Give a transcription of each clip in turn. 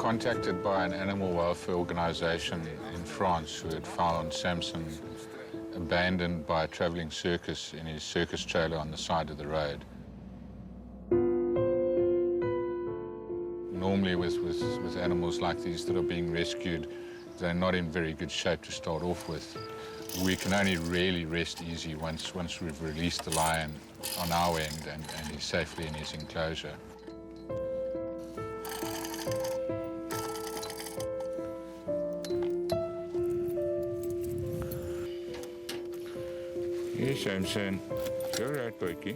contacted by an animal welfare organization in France who had found Samson abandoned by a traveling circus in his circus trailer on the side of the road. Normally with animals like these that are being rescued, they're not in very good shape to start off with. We can only really rest easy once we've released the lion on our end and he's safely in his enclosure. Hey, Samson. You're right, Boykie.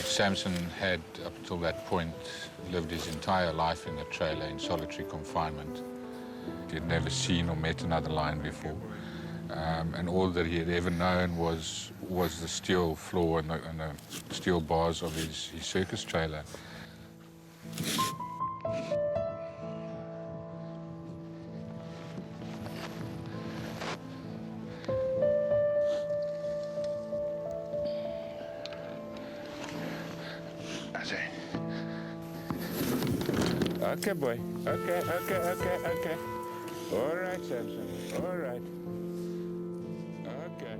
Samson had, up until that point, lived his entire life in the trailer in solitary confinement. He had never seen or met another lion before. And all that he had ever known was the steel floor and the steel bars of his circus trailer. Okay, boy. Okay. All right, Samson. All right. Okay.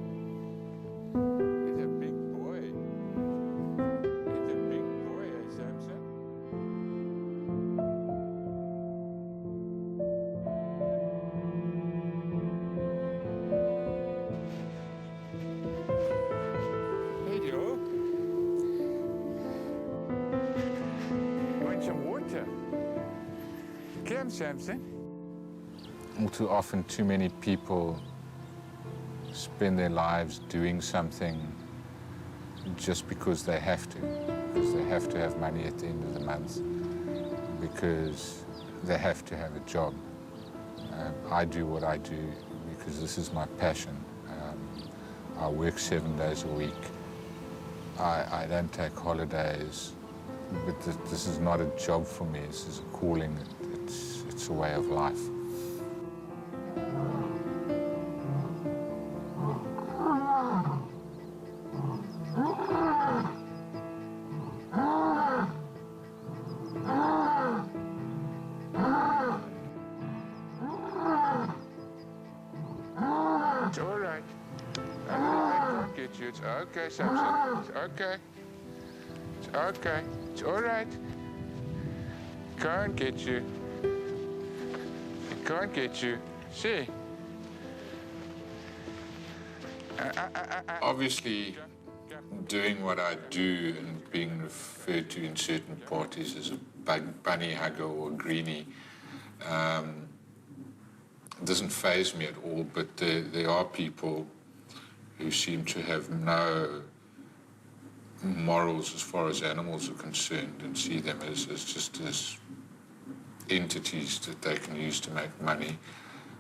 He's a big boy. He's a big boy, eh, Samson? Hey, Joe. You want some water? Come, Samson. All too often, too many people spend their lives doing something just because they have to have money at the end of the month, because they have to have a job. I do what I do because this is my passion. I work 7 days a week. I don't take holidays, but this is not a job for me. This is a calling. It's a way of life. It's all right. I won't get you. It's okay, Samson. It's okay. It's okay. It's all right. Can't get you. Can't get you. See? Obviously, doing what I do and being referred to in certain parties as a bunny hugger or greenie doesn't faze me at all, but there are people who seem to have no morals as far as animals are concerned and see them as just as entities that they can use to make money.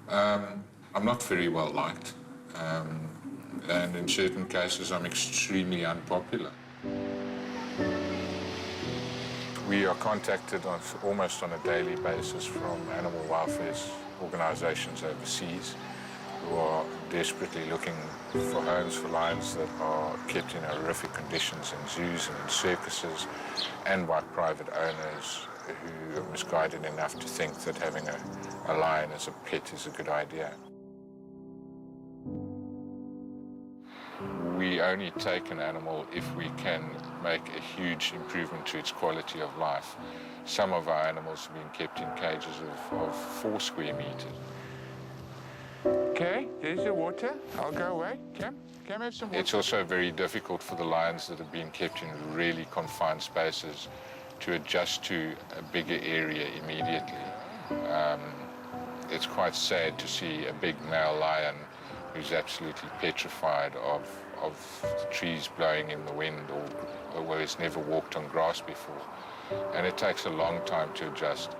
I'm not very well liked, and in certain cases I'm extremely unpopular. We are contacted almost on a daily basis from animal welfare organizations overseas who are desperately looking for homes for lions that are kept in horrific conditions in zoos and in circuses, and by private owners who are misguided enough to think that having a lion as a pet is a good idea. We only take an animal if we can make a huge improvement to its quality of life. Some of our animals have been kept in cages of 4 square meters. Okay, there's the water. I'll go away. Come have some water. It's also very difficult for the lions that have been kept in really confined spaces to adjust to a bigger area immediately. It's quite sad to see a big male lion who's absolutely petrified of the trees blowing in the wind or where he's never walked on grass before. And it takes a long time to adjust.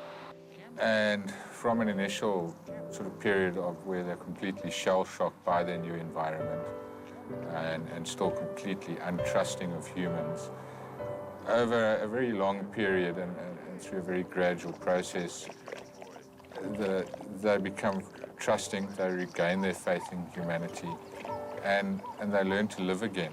And from an initial sort of period of where they're completely shell-shocked by their new environment and still completely untrusting of humans, over a very long period and through a very gradual process, they become trusting, they regain their faith in humanity, and they learn to live again.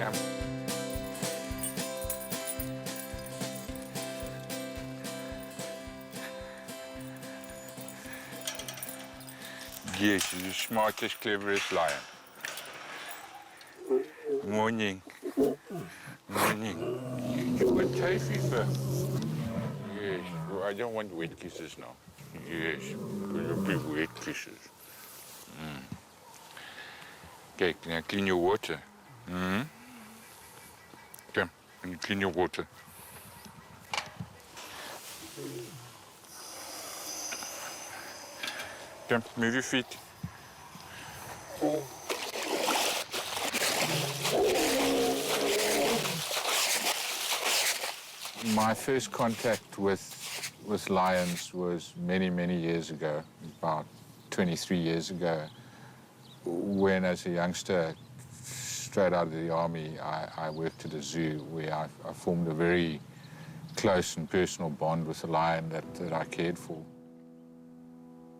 Come. Yes, he's the smartest, cleverest lion. Morning. Morning. You got hay fever. Yes, well, I don't want wet kisses now. Yes, big wet kisses. Okay, now clean your water. Come, and clean your water. Come, move your feet. My first contact with lions was many, many years ago, about 23 years ago, when as a youngster, straight out of the army, I worked at a zoo where I formed a very close and personal bond with a lion that I cared for.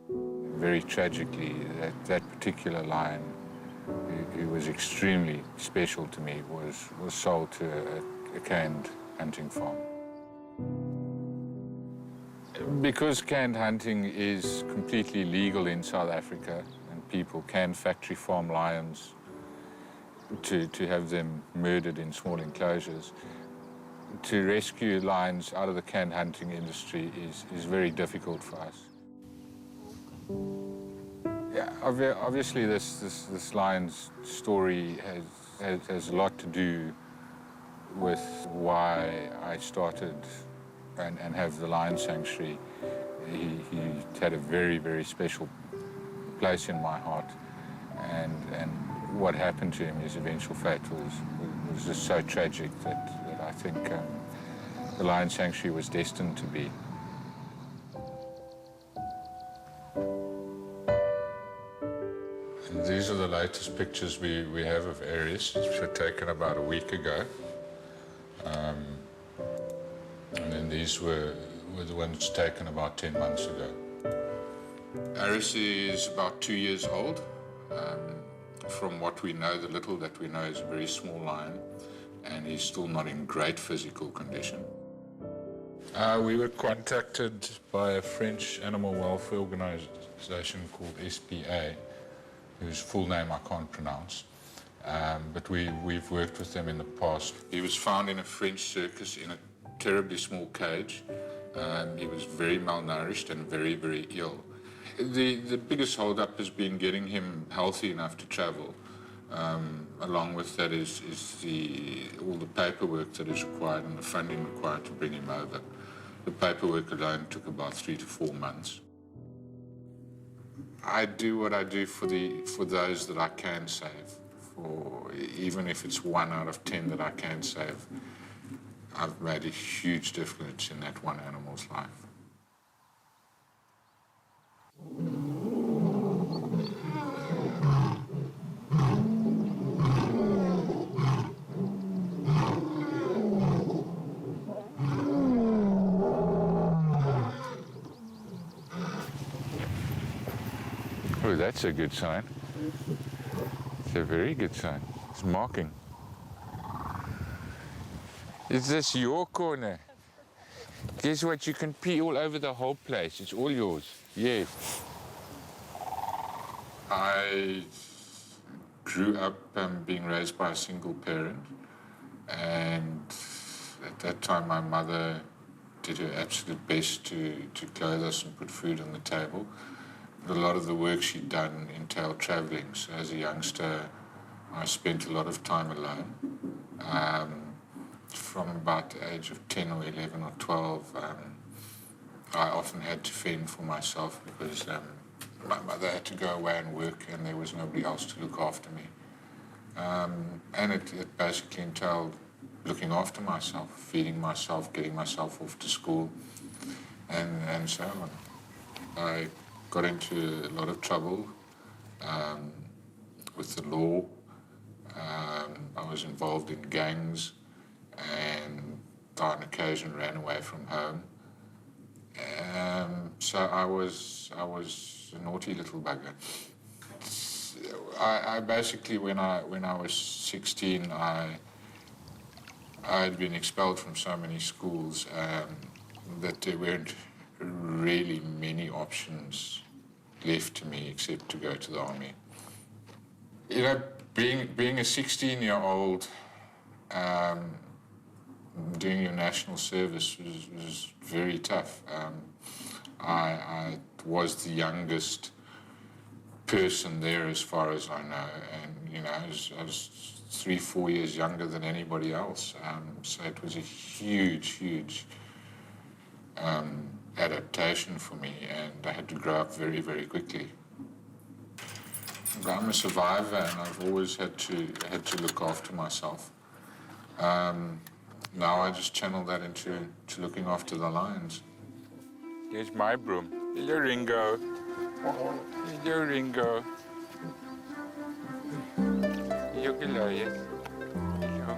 Very tragically, that particular lion, who was extremely special to me, was sold to a canned hunting farm. Because canned hunting is completely legal in South Africa and people can factory farm lions to have them murdered in small enclosures, to rescue lions out of the canned hunting industry is very difficult for us. Yeah, obviously this lion's story has a lot to do with why I started and have the Lion Sanctuary. He had a very, very special place in my heart, and what happened to him, his eventual fate, was just so tragic that I think the Lion Sanctuary was destined to be. And these are the latest pictures we have of Aries, which were taken about a week ago. And then these were the ones taken about 10 months ago. Aris is about 2 years old. From what we know, the little that we know, is a very small lion, and he's still not in great physical condition. We were contacted by a French animal welfare organization called SPA, whose full name I can't pronounce. But we've worked with them in the past. He was found in a French circus in a terribly small cage. He was very malnourished and very, very ill. The biggest holdup has been getting him healthy enough to travel. Along with that is all the paperwork that is required and the funding required to bring him over. The paperwork alone took about 3 to 4 months. I do what I do for those that I can save. Even if it's 1 out of 10 that I can save, I've made a huge difference in that one animal's life. Oh, that's a good sign. It's a very good sign. It's marking. Is this your corner? Guess what? You can pee all over the whole place. It's all yours. Yes. I grew up being raised by a single parent, and at that time my mother did her absolute best to clothe us and put food on the table. A lot of the work she'd done entailed traveling, so as a youngster I spent a lot of time alone. From about the age of 10 or 11 or 12, I often had to fend for myself because my mother had to go away and work and there was nobody else to look after me. And it basically entailed looking after myself, feeding myself, getting myself off to school, and so on. I got into a lot of trouble with the law. I was involved in gangs, and on occasion ran away from home. So I was a naughty little bugger. I basically, when I was 16, I I had been expelled from so many schools that there weren't really many options left to me except to go to the army. You know, being a 16-year-old, doing your national service was very tough. I was the youngest person there as far as I know, and you know, I was 3-4 years younger than anybody else, so it was a huge adaptation for me, and I had to grow up very quickly. I'm a survivor, and I've always had to look after myself. Now I just channel that into looking after the lions. Here's my broom. Hello, Ringo. Hello, Ringo. Hello, Goliath. Hello.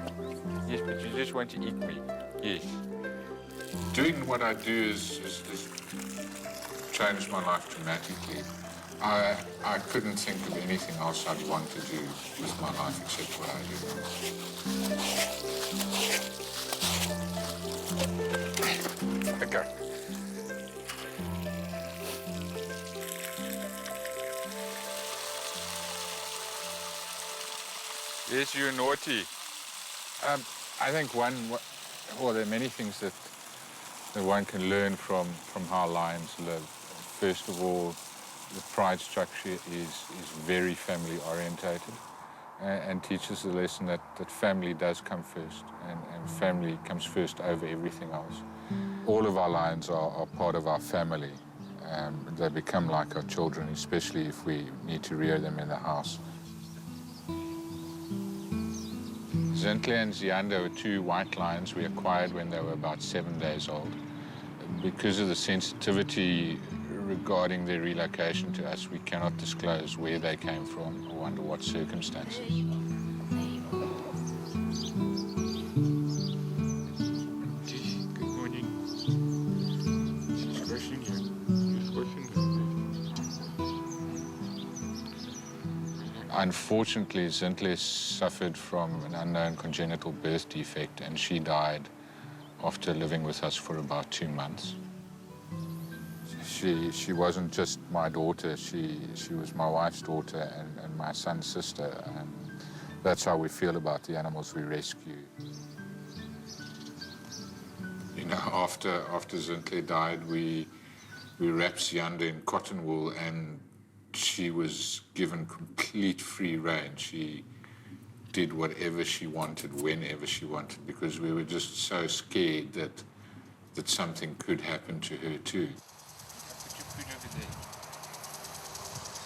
Yes, but you just want to eat me. Yes. Doing what I do has changed my life dramatically. I couldn't think of anything else I'd want to do with my life except what I do now. Okay. Yes, you're naughty. I think well, there are many things that one can learn from how lions live. First of all, the pride structure is very family orientated and teaches the lesson that family does come first, and family comes first over everything else. All of our lions are part of our family. They become like our children, especially if we need to rear them in the house. Zintle and Zianda were 2 white lions we acquired when they were about 7 days old. Because of the sensitivity regarding their relocation to us, we cannot disclose where they came from or under what circumstances. Good morning. She's washing you. She's washing you. Unfortunately, Zintle suffered from an unknown congenital birth defect, and she died after living with us for about 2 months. She wasn't just my daughter, she was my wife's daughter and my son's sister. And that's how we feel about the animals we rescue. You know, after Zintle died, we wrapped Zianda in cotton wool, and she was given complete free rein. She did whatever she wanted, whenever she wanted, because we were just so scared that something could happen to her too.